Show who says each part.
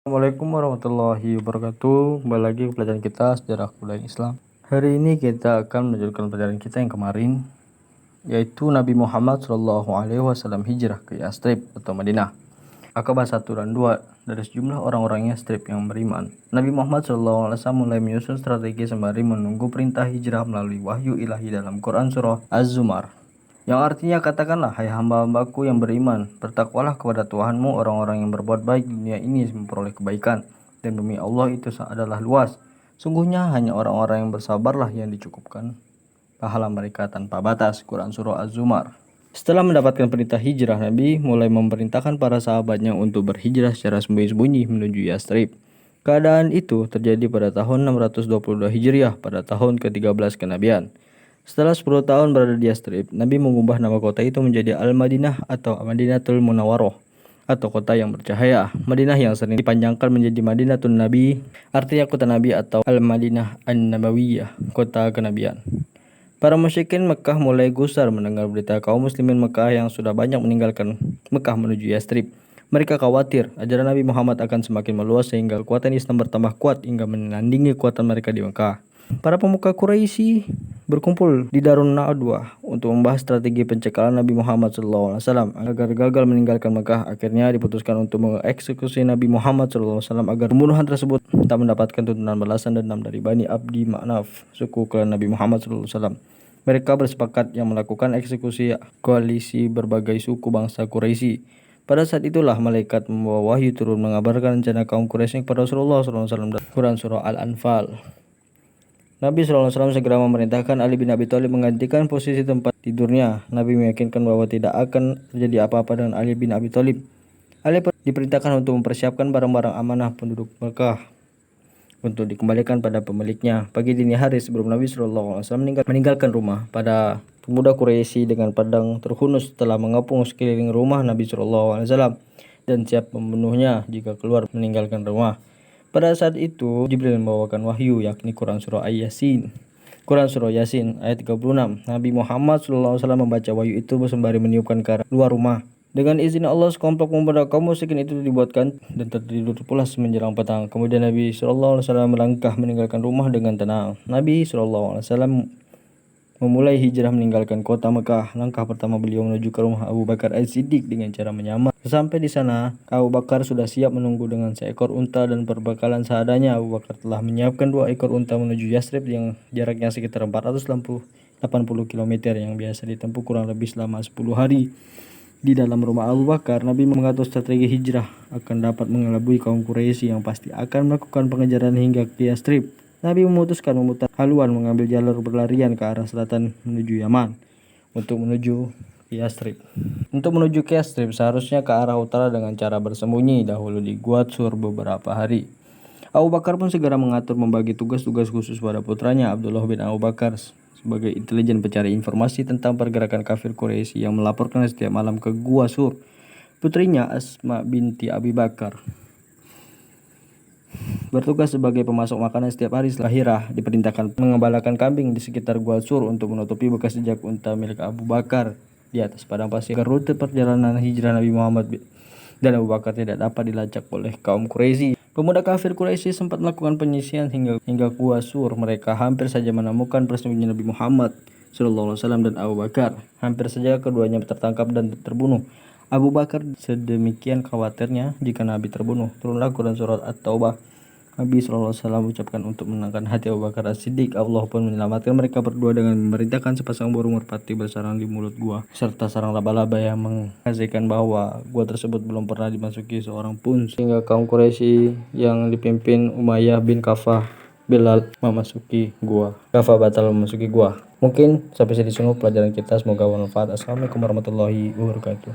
Speaker 1: Assalamualaikum warahmatullahi wabarakatuh. Kembali lagi ke pelajaran kita sejarah budaya Islam. Hari ini kita akan melanjutkan pelajaran kita yang kemarin, yaitu Nabi Muhammad SAW hijrah ke Yastrib atau Madinah. Akabah 1 dan 2 dari sejumlah orang-orang Yastrib yang beriman. Nabi Muhammad SAW mulai menyusun strategi sembari menunggu perintah hijrah melalui wahyu ilahi dalam Quran surah Az-Zumar, yang artinya, katakanlah, hai hamba-hambaku yang beriman, bertakwalah kepada Tuhanmu. Orang-orang yang berbuat baik di dunia ini memperoleh kebaikan, dan bumi Allah itu adalah luas. Sungguhnya hanya orang-orang yang bersabarlah yang dicukupkan pahala mereka tanpa batas. Quran surah Az-Zumar. Setelah mendapatkan perintah hijrah, Nabi mulai memerintahkan para sahabatnya untuk berhijrah secara sembunyi-sembunyi menuju Yastrib. Keadaan itu terjadi pada tahun 622 Hijriah, pada tahun ke-13 kenabian. Setelah 10 tahun berada di Yastrib, Nabi mengubah nama kota itu menjadi Al-Madinah atau Madinatul Munawwaroh, atau kota yang bercahaya. Madinah yang sering dipanjangkan menjadi Madinatul Nabi, artinya kota Nabi, atau Al-Madinah An-Nabawiyah, kota kenabian. Para musyrikin Mekah mulai gusar mendengar berita kaum muslimin Mekah yang sudah banyak meninggalkan Mekah menuju Yastrib. Mereka khawatir ajaran Nabi Muhammad akan semakin meluas sehingga kekuatan Islam bertambah kuat hingga menandingi kekuatan mereka di Mekah. Para pemuka Quraisy berkumpul di Darun Nadwa untuk membahas strategi pencekalan Nabi Muhammad SAW agar gagal meninggalkan Mekah. Akhirnya diputuskan untuk mengeksekusi Nabi Muhammad SAW agar pembunuhan tersebut tak mendapatkan tuntunan balasan dendam dari Bani Abdi Ma'naf, suku klan Nabi Muhammad SAW. Mereka bersepakat yang melakukan eksekusi koalisi berbagai suku bangsa Quraisy. Pada saat itulah malaikat membawa wahyu turun mengabarkan rencana kaum Quraisy kepada Rasulullah SAW dalam Quran surah Al-Anfal. Nabi SAW segera memerintahkan Ali bin Abi Thalib menggantikan posisi tempat tidurnya. Nabi meyakinkan bahwa tidak akan terjadi apa-apa dengan Ali bin Abi Thalib. Ali diperintahkan untuk mempersiapkan barang-barang amanah penduduk Mekah untuk dikembalikan pada pemiliknya. Pagi dini hari sebelum Nabi SAW meninggalkan rumah, pada pemuda Quraisy dengan pedang terhunus telah mengepung sekeliling rumah Nabi SAW dan siap membunuhnya jika keluar meninggalkan rumah. Pada saat itu Jibril membawakan wahyu, yakni Quran surah Yasin. Quran surah Yasin ayat 36. Nabi Muhammad SAW membaca wahyu itu sembari meniupkan ke arah luar rumah. Dengan izin Allah, sekelompok pemuda kaum musyrikin itu dibuatkan dan tertidur pulas menjelang petang. Kemudian Nabi SAW melangkah meninggalkan rumah dengan tenang. Nabi SAW memulai hijrah meninggalkan kota Mekah. Langkah pertama beliau menuju ke rumah Abu Bakar As-Siddiq dengan cara menyamar. Sampai di sana, Abu Bakar sudah siap menunggu dengan seekor unta dan perbekalan seadanya. Abu Bakar telah menyiapkan 2 ekor unta menuju Yastrib yang jaraknya sekitar 480 km yang biasa ditempuh kurang lebih selama 10 hari. Di dalam rumah Abu Bakar, Nabi mengatur strategi hijrah akan dapat mengelabui kaum Quraisy yang pasti akan melakukan pengejaran hingga ke Yastrib. Nabi memutuskan memutar haluan mengambil jalur berlarian ke arah selatan menuju Yaman untuk menuju Yastrib. Untuk menuju ke Yastrib seharusnya ke arah utara dengan cara bersembunyi dahulu di Gua Tsur beberapa hari. Abu Bakar pun segera mengatur membagi tugas-tugas khusus pada putranya Abdullah bin Abu Bakar sebagai intelijen pencari informasi tentang pergerakan kafir Quraisy yang melaporkan setiap malam ke Gua Tsur. Putrinya Asma binti Abi Bakar bertugas sebagai pemasok makanan setiap hari. Setelah Hirah diperintahkan mengembalakan kambing di sekitar Gua Tsur untuk menutupi bekas jejak unta milik Abu Bakar di atas padang pasir. Rute perjalanan hijrah Nabi Muhammad dan Abu Bakar tidak dapat dilacak oleh kaum Quraisy. Pemuda kafir Quraisy sempat melakukan penyisian hingga Gua Tsur. Mereka hampir saja menemukan persembunyian Nabi Muhammad SAW dan Abu Bakar. Hampir saja keduanya tertangkap dan terbunuh. Abu Bakar sedemikian khawatirnya jika Nabi terbunuh. Turunlah Quran surat At-Taubah. Nabi SAW ucapkan untuk menenangkan hati Abu Bakar As-Siddiq. Allah pun menyelamatkan mereka berdua dengan memerintahkan sepasang burung merpati bersarang di mulut gua serta sarang laba-laba yang menghasilkan bahwa gua tersebut belum pernah dimasuki seorang pun, sehingga kaum Quraisy yang dipimpin Umayyah bin Kafah Bilal memasuki gua. Kafah batal memasuki gua. Mungkin sampai sini dulu pelajaran kita, semoga bermanfaat. Assalamualaikum warahmatullahi wabarakatuh.